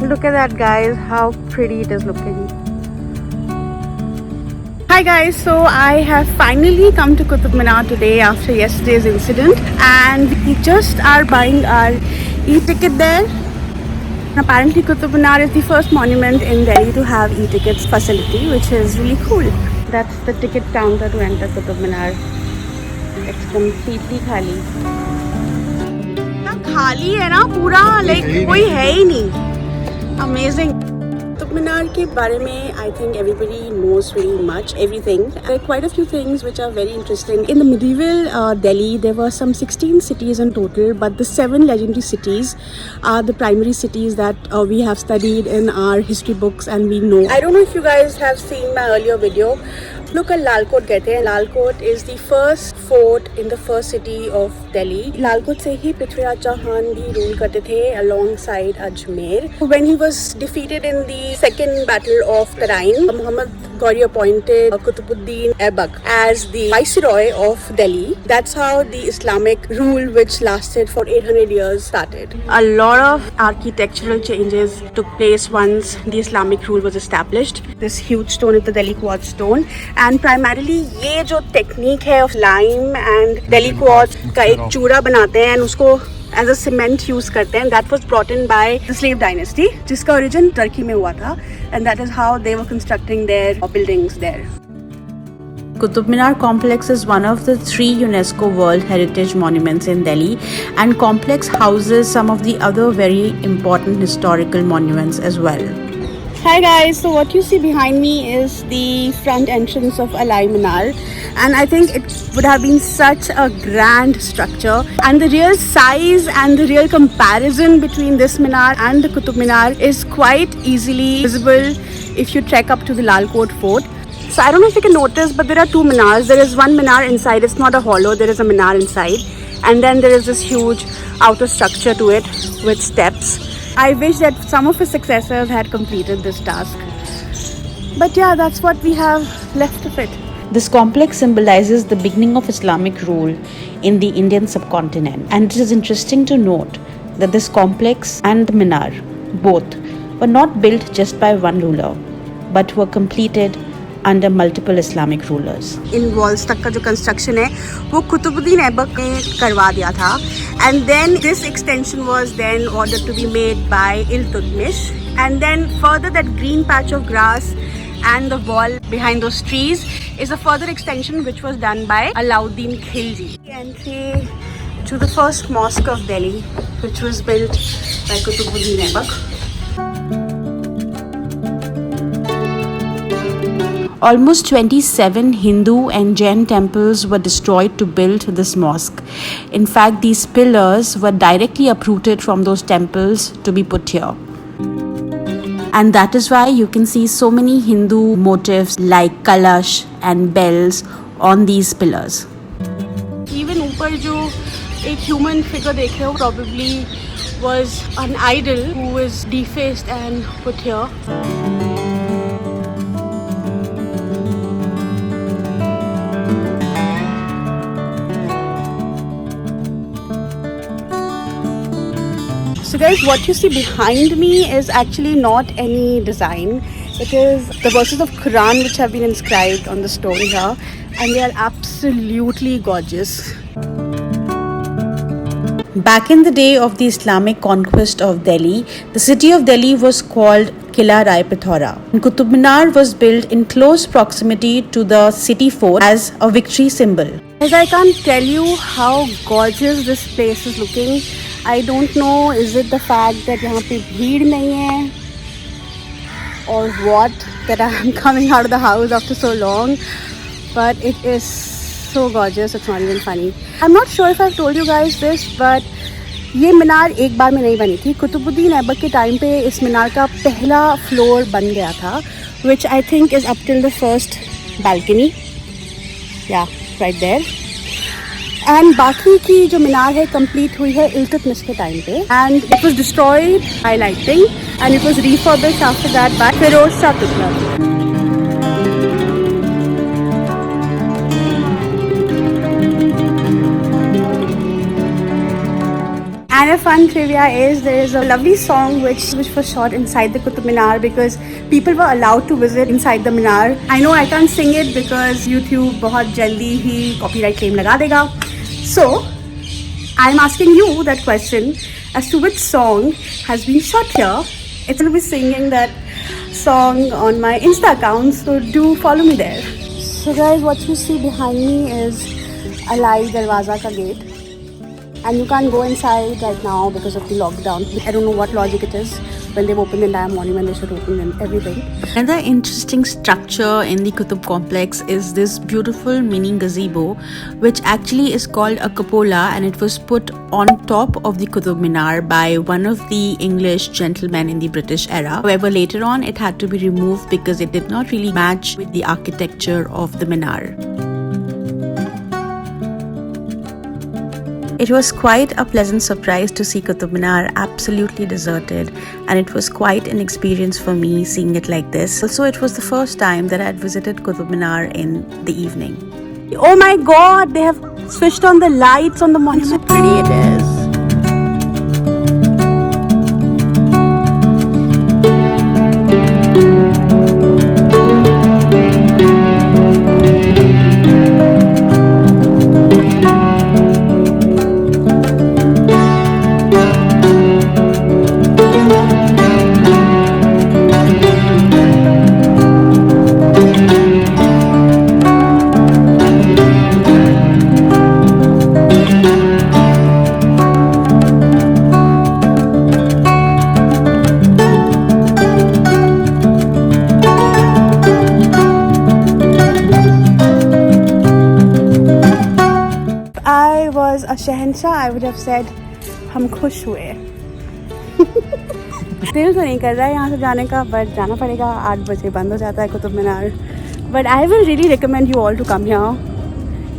Look at that, guys, how pretty it is looking. Hi guys, so I have finally come to Qutub Minar today after yesterday's incident, and we just are buying our e-ticket there. Apparently Qutub Minar is the first monument in Delhi to have e-tickets facility, which is really cool. That's the ticket counter to enter Qutub Minar. It's completely khali. खाली है ना पूरा, like कोई है ही नहीं. Amazing. Qutub Minar के बारे में I think everybody knows very much, everything. There are quite a few things which are very interesting. In the medieval Delhi, there were some 16 cities in total, but the 7 legendary cities are the primary cities that we have studied in our history books and we know. I don't know if you guys have seen my earlier video. Look at Lal Kot कहते हैं. Lal Kot is the first fort in the first city of Delhi. Lal Kot से ही पृथ्वीराज चौहान भी rule करते थे alongside Ajmer. When he was defeated in the second battle of Tarain, Muhammad Ghori appointed Qutbuddin Aibak as the viceroy of Delhi. That's how the Islamic rule, which lasted for 800 years, started. A lot of architectural changes took place once the Islamic rule was established. This huge stone is the Delhi Quartz stone. And primarily ये जो technique है of lime and Delhi quartz का एक चूरा बनाते हैं and उसको as a cement use करते हैं. That was brought in by the slave dynasty, जिसका origin Turkey में हुआ था, and that is how they were constructing their buildings there. Qutub Minar complex is one of the 3 UNESCO World Heritage Monuments in Delhi, and complex houses some of the other very important historical monuments as well. Hi guys, so what you see behind me is the front entrance of Alai Minar, and I think it would have been such a grand structure, and the real size and the real comparison between this Minar and the Qutub Minar is quite easily visible if you trek up to the Lal Kot Fort. So I don't know if you can notice, but there are 2 Minars. There is one Minar inside, it's not a hollow, there is a Minar inside, and then there is this huge outer structure to it with steps. I wish that some of his successors had completed this task. But yeah, that's what we have left of it. This complex symbolizes the beginning of Islamic rule in the Indian subcontinent. And it is interesting to note that this complex and the Minar, both, were not built just by one ruler, but were completed under multiple Islamic rulers. In walls तक का जो construction है वो कुतुबुद्दीन ऐबक ने करवा दिया था, and then this extension was then ordered to be made by Iltutmish, and then further that green patch of grass and the wall behind those trees is a further extension which was done by Alauddin Khilji. Entry to the first mosque of Delhi, which was built by Qutbuddin Aibak. Almost 27 Hindu and Jain temples were destroyed to build this mosque. In fact, these pillars were directly uprooted from those temples to be put here. And that is why you can see so many Hindu motifs like kalash and bells on these pillars. Even ऊपर जो एक human figure देख रहे हो probably was an idol who was defaced and put here. So guys, what you see behind me is actually not any design. It is the verses of Quran which have been inscribed on the stone here, and they are absolutely gorgeous. Back in the day of the Islamic conquest of Delhi, the city of Delhi was called Qila Rai Pithora. Qutub Minar was built in close proximity to the city fort as a victory symbol. As I can't tell you how gorgeous this place is looking. I don't know, is it the fact that यहाँ पे भीड़ नहीं है or what, that I'm coming out of the house after so long, but it is so gorgeous, it's not even funny. I'm not sure if I've told you guys this, but ये मीनार एक बार में नहीं बनी थी. कुतुबुद्दीन ऐबक के time पे इस मीनार का पहला फ्लोर बन गया था, which I think is up till the first balcony. Yeah, right there. And बाकी की जो मीनार है कंप्लीट हुई है इल्तुतमिश के टाइम पे, and it was destroyed by lightning and it was refurbished after that by Firoz Shah Tughlaq. And a fun trivia is there is a lovely song which was shot inside the Qutub Minar because people were allowed to visit inside the Minar. I know I can't sing it because YouTube बहुत जल्दी ही copyright claim लगा देगा. So I'm asking you that question as to which song has been shot here. It's will be singing that song on my Insta account, so do follow me there. So guys, what you see behind me is Alai Darwaza ka gate. And you can't go inside right now because of the lockdown. I don't know what logic it is. When they've opened the entire monument, they should open everything. Another interesting structure in the Qutub complex is this beautiful mini gazebo, which actually is called a cupola, and it was put on top of the Qutub Minar by one of the English gentlemen in the British era. However, later on it had to be removed because it did not really match with the architecture of the Minar. It was quite a pleasant surprise to see Qutub Minar absolutely deserted, and it was quite an experience for me seeing it like this. Also, it was the first time that I had visited Qutub Minar in the evening. Oh my god, they have switched on the lights on the monument. So pretty it is. A Shahenshah, I would have said हम खुश हुए. दिल तो नहीं कर रहा है यहाँ से जाने का, बट जाना पड़ेगा. 8 बजे बंद हो जाता है Qutub Minar. But I will really recommend you all to come here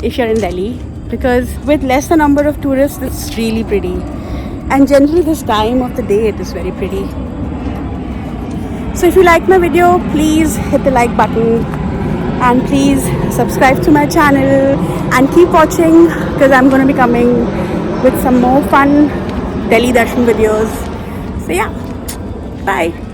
if you're in Delhi, because with less the number of tourists, it's really pretty. And generally this time of the day it is very pretty. So if you like my video, please hit the like button. And please subscribe to my channel and keep watching because I'm going to be coming with some more fun Delhi Darshan videos. So yeah, bye.